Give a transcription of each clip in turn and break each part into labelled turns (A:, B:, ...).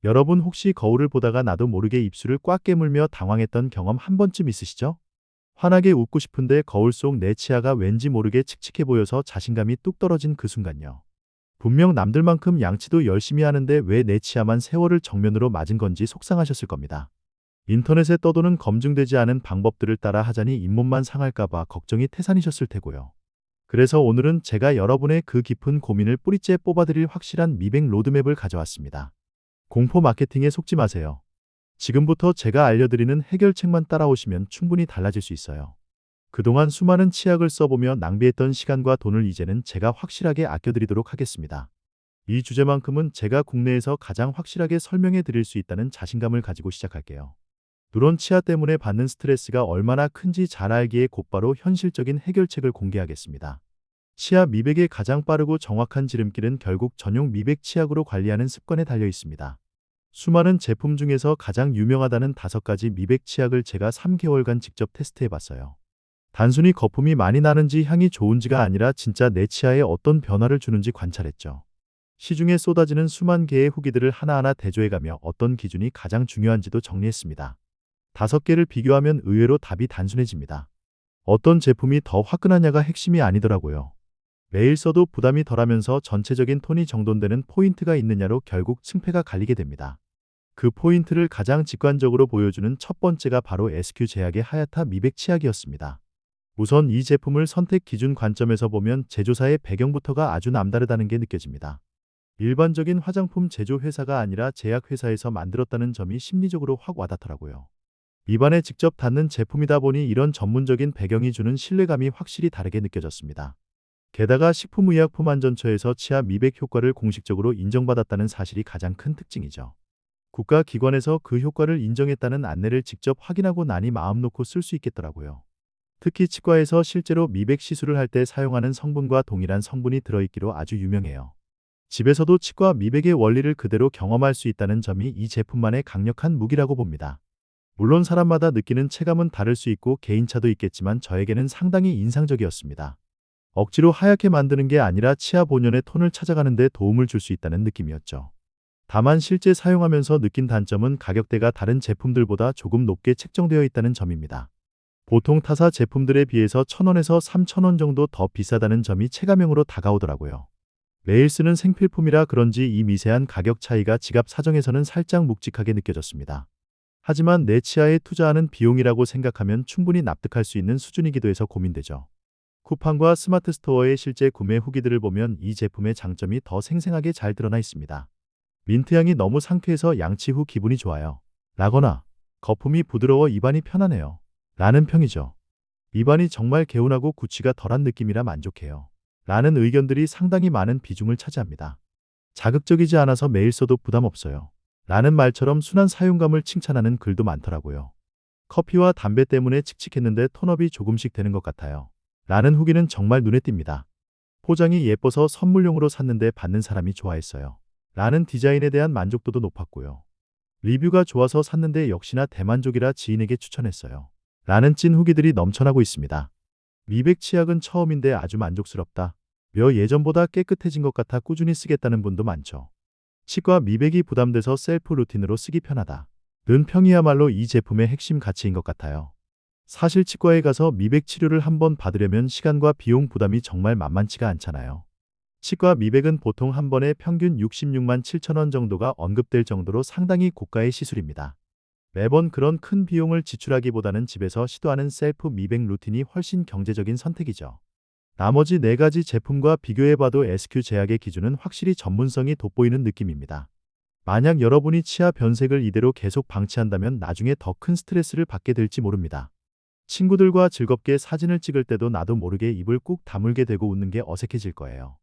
A: 여러분 혹시 거울을 보다가 나도 모르게 입술을 꽉 깨물며 당황했던 경험 한 번쯤 있으시죠? 환하게 웃고 싶은데 거울 속 내 치아가 왠지 모르게 칙칙해 보여서 자신감이 뚝 떨어진 그 순간요. 분명 남들만큼 양치도 열심히 하는데 왜 내 치아만 세월을 정면으로 맞은 건지 속상하셨을 겁니다. 인터넷에 떠도는 검증되지 않은 방법들을 따라 하자니 잇몸만 상할까봐 걱정이 태산이셨을 테고요. 그래서 오늘은 제가 여러분의 그 깊은 고민을 뿌리째 뽑아드릴 확실한 미백 로드맵을 가져왔습니다. 공포 마케팅에 속지 마세요. 지금부터 제가 알려드리는 해결책만 따라오시면 충분히 달라질 수 있어요. 그동안 수많은 치약을 써보며 낭비했던 시간과 돈을 이제는 제가 확실하게 아껴드리도록 하겠습니다. 이 주제만큼은 제가 국내에서 가장 확실하게 설명해 드릴 수 있다는 자신감을 가지고 시작할게요. 누런 치아 때문에 받는 스트레스가 얼마나 큰지 잘 알기에 곧바로 현실적인 해결책을 공개하겠습니다. 치아 미백의 가장 빠르고 정확한 지름길은 결국 전용 미백 치약으로 관리하는 습관에 달려 있습니다. 수많은 제품 중에서 가장 유명하다는 5가지 미백 치약을 제가 3개월간 직접 테스트해 봤어요. 단순히 거품이 많이 나는지 향이 좋은지가 아니라 진짜 내 치아에 어떤 변화를 주는지 관찰했죠. 시중에 쏟아지는 수만 개의 후기들을 하나하나 대조해가며 어떤 기준이 가장 중요한지도 정리했습니다. 5개를 비교하면 의외로 답이 단순해집니다. 어떤 제품이 더 화끈하냐가 핵심이 아니더라고요. 매일 써도 부담이 덜하면서 전체적인 톤이 정돈되는 포인트가 있느냐로 결국 승패가 갈리게 됩니다. 그 포인트를 가장 직관적으로 보여주는 첫 번째가 바로 SQ 제약의 하야타 미백 치약이었습니다. 우선 이 제품을 선택 기준 관점에서 보면 제조사의 배경부터가 아주 남다르다는 게 느껴집니다. 일반적인 화장품 제조 회사가 아니라 제약 회사에서 만들었다는 점이 심리적으로 확 와닿더라고요. 입안에 직접 닿는 제품이다 보니 이런 전문적인 배경이 주는 신뢰감이 확실히 다르게 느껴졌습니다. 게다가 식품의약품안전처에서 치아 미백 효과를 공식적으로 인정받았다는 사실이 가장 큰 특징이죠. 국가기관에서 그 효과를 인정했다는 안내를 직접 확인하고 나니 마음 놓고 쓸 수 있겠더라고요. 특히 치과에서 실제로 미백 시술을 할 때 사용하는 성분과 동일한 성분이 들어있기로 아주 유명해요. 집에서도 치과 미백의 원리를 그대로 경험할 수 있다는 점이 이 제품만의 강력한 무기라고 봅니다. 물론 사람마다 느끼는 체감은 다를 수 있고 개인차도 있겠지만 저에게는 상당히 인상적이었습니다. 억지로 하얗게 만드는 게 아니라 치아 본연의 톤을 찾아가는 데 도움을 줄 수 있다는 느낌이었죠. 다만 실제 사용하면서 느낀 단점은 가격대가 다른 제품들보다 조금 높게 책정되어 있다는 점입니다. 보통 타사 제품들에 비해서 1,000원에서 3,000원 정도 더 비싸다는 점이 체감형으로 다가오더라고요. 매일 쓰는 생필품이라 그런지 이 미세한 가격 차이가 지갑 사정에서는 살짝 묵직하게 느껴졌습니다. 하지만 내 치아에 투자하는 비용이라고 생각하면 충분히 납득할 수 있는 수준이기도 해서 고민되죠. 쿠팡과 스마트 스토어의 실제 구매 후기들을 보면 이 제품의 장점이 더 생생하게 잘 드러나 있습니다. 민트향이 너무 상쾌해서 양치 후 기분이 좋아요. 라거나 거품이 부드러워 입안이 편하네요. 라는 평이죠. 입안이 정말 개운하고 구취가 덜한 느낌이라 만족해요. 라는 의견들이 상당히 많은 비중을 차지합니다. 자극적이지 않아서 매일 써도 부담 없어요. 라는 말처럼 순한 사용감을 칭찬하는 글도 많더라고요. 커피와 담배 때문에 칙칙했는데 톤업이 조금씩 되는 것 같아요. 라는 후기는 정말 눈에 띕니다. 포장이 예뻐서 선물용으로 샀는데 받는 사람이 좋아했어요. 라는 디자인에 대한 만족도도 높았고요. 리뷰가 좋아서 샀는데 역시나 대만족이라 지인에게 추천했어요. 라는 찐 후기들이 넘쳐나고 있습니다. 미백 치약은 처음인데 아주 만족스럽다. 며 예전보다 깨끗해진 것 같아 꾸준히 쓰겠다는 분도 많죠. 치과 미백이 부담돼서 셀프 루틴으로 쓰기 편하다. 는 평이야말로 이 제품의 핵심 가치인 것 같아요. 사실 치과에 가서 미백 치료를 한번 받으려면 시간과 비용 부담이 정말 만만치가 않잖아요. 치과 미백은 보통 한 번에 평균 66만 7천 원 정도가 언급될 정도로 상당히 고가의 시술입니다. 매번 그런 큰 비용을 지출하기보다는 집에서 시도하는 셀프 미백 루틴이 훨씬 경제적인 선택이죠. 나머지 4가지 제품과 비교해봐도 SQ 제약의 기준은 확실히 전문성이 돋보이는 느낌입니다. 만약 여러분이 치아 변색을 이대로 계속 방치한다면 나중에 더 큰 스트레스를 받게 될지 모릅니다. 친구들과 즐겁게 사진을 찍을 때도 나도 모르게 입을 꾹 다물게 되고 웃는 게 어색해질 거예요.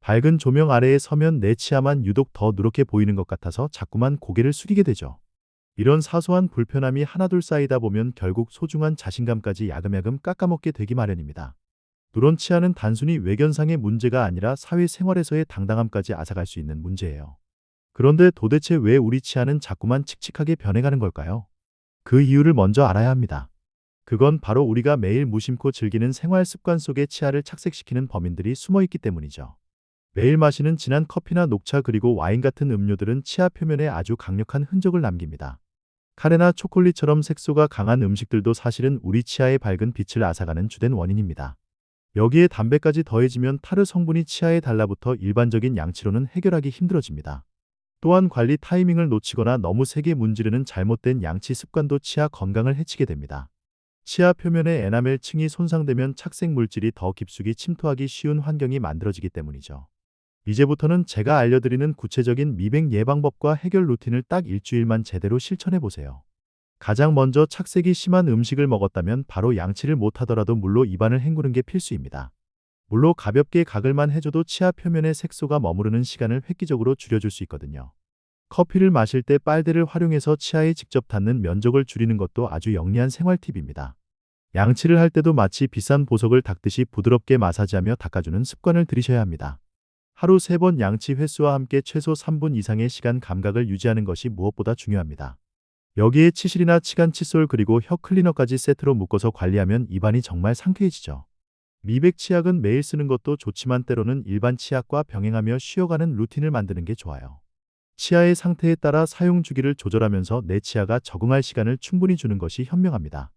A: 밝은 조명 아래에 서면 내 치아만 유독 더 누렇게 보이는 것 같아서 자꾸만 고개를 숙이게 되죠. 이런 사소한 불편함이 하나둘 쌓이다 보면 결국 소중한 자신감까지 야금야금 깎아먹게 되기 마련입니다. 누런 치아는 단순히 외견상의 문제가 아니라 사회생활에서의 당당함까지 앗아갈 수 있는 문제예요. 그런데 도대체 왜 우리 치아는 자꾸만 칙칙하게 변해가는 걸까요? 그 이유를 먼저 알아야 합니다. 그건 바로 우리가 매일 무심코 즐기는 생활 습관 속에 치아를 착색시키는 범인들이 숨어 있기 때문이죠. 매일 마시는 진한 커피나 녹차 그리고 와인 같은 음료들은 치아 표면에 아주 강력한 흔적을 남깁니다. 카레나 초콜릿처럼 색소가 강한 음식들도 사실은 우리 치아의 밝은 빛을 앗아가는 주된 원인입니다. 여기에 담배까지 더해지면 타르 성분이 치아에 달라붙어 일반적인 양치로는 해결하기 힘들어집니다. 또한 관리 타이밍을 놓치거나 너무 세게 문지르는 잘못된 양치 습관도 치아 건강을 해치게 됩니다. 치아 표면의 에나멜 층이 손상되면 착색 물질이 더 깊숙이 침투하기 쉬운 환경이 만들어지기 때문이죠. 이제부터는 제가 알려드리는 구체적인 미백 예방법과 해결 루틴을 딱 일주일만 제대로 실천해 보세요. 가장 먼저 착색이 심한 음식을 먹었다면 바로 양치를 못하더라도 물로 입안을 헹구는 게 필수입니다. 물로 가볍게 가글만 해줘도 치아 표면에 색소가 머무르는 시간을 획기적으로 줄여줄 수 있거든요. 커피를 마실 때 빨대를 활용해서 치아에 직접 닿는 면적을 줄이는 것도 아주 영리한 생활 팁입니다. 양치를 할 때도 마치 비싼 보석을 닦듯이 부드럽게 마사지하며 닦아주는 습관을 들이셔야 합니다. 하루 3번 양치 횟수와 함께 최소 3분 이상의 시간 감각을 유지하는 것이 무엇보다 중요합니다. 여기에 치실이나 치간 칫솔 그리고 혀 클리너까지 세트로 묶어서 관리하면 입안이 정말 상쾌해지죠. 미백 치약은 매일 쓰는 것도 좋지만 때로는 일반 치약과 병행하며 쉬어가는 루틴을 만드는 게 좋아요. 치아의 상태에 따라 사용 주기를 조절하면서 내 치아가 적응할 시간을 충분히 주는 것이 현명합니다.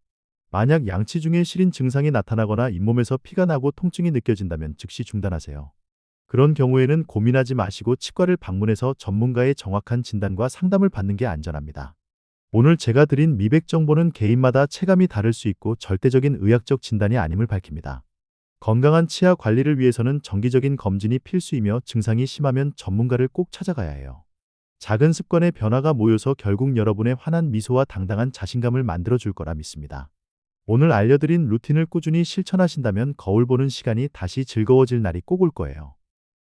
A: 만약 양치 중에 시린 증상이 나타나거나 잇몸에서 피가 나고 통증이 느껴진다면 즉시 중단하세요. 그런 경우에는 고민하지 마시고 치과를 방문해서 전문가의 정확한 진단과 상담을 받는 게 안전합니다. 오늘 제가 드린 미백 정보는 개인마다 체감이 다를 수 있고 절대적인 의학적 진단이 아님을 밝힙니다. 건강한 치아 관리를 위해서는 정기적인 검진이 필수이며 증상이 심하면 전문가를 꼭 찾아가야 해요. 작은 습관의 변화가 모여서 결국 여러분의 환한 미소와 당당한 자신감을 만들어줄 거라 믿습니다. 오늘 알려드린 루틴을 꾸준히 실천하신다면 거울 보는 시간이 다시 즐거워질 날이 꼭 올 거예요.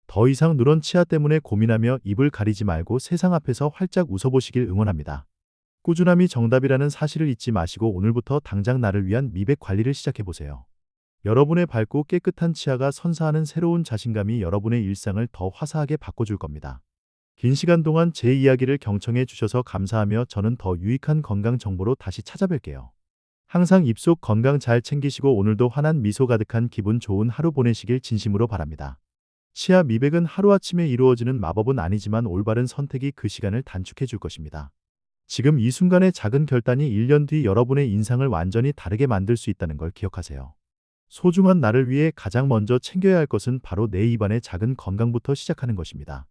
A: 더 이상 누런 치아 때문에 고민하며 입을 가리지 말고 세상 앞에서 활짝 웃어보시길 응원합니다. 꾸준함이 정답이라는 사실을 잊지 마시고 오늘부터 당장 나를 위한 미백 관리를 시작해보세요. 여러분의 밝고 깨끗한 치아가 선사하는 새로운 자신감이 여러분의 일상을 더 화사하게 바꿔줄 겁니다. 긴 시간 동안 제 이야기를 경청해 주셔서 감사하며 저는 더 유익한 건강 정보로 다시 찾아뵐게요. 항상 입속 건강 잘 챙기시고 오늘도 환한 미소 가득한 기분 좋은 하루 보내시길 진심으로 바랍니다. 치아 미백은 하루아침에 이루어지는 마법은 아니지만 올바른 선택이 그 시간을 단축해 줄 것입니다. 지금 이 순간의 작은 결단이 1년 뒤 여러분의 인상을 완전히 다르게 만들 수 있다는 걸 기억하세요. 소중한 나를 위해 가장 먼저 챙겨야 할 것은 바로 내 입안의 작은 건강부터 시작하는 것입니다.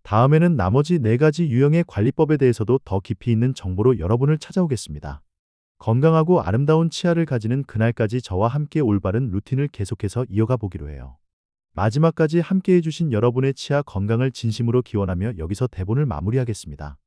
A: 다음에는 나머지 4가지 유형의 관리법에 대해서도 더 깊이 있는 정보로 여러분을 찾아오겠습니다. 건강하고 아름다운 치아를 가지는 그날까지 저와 함께 올바른 루틴을 계속해서 이어가 보기로 해요. 마지막까지 함께 해주신 여러분의 치아 건강을 진심으로 기원하며 여기서 대본을 마무리하겠습니다.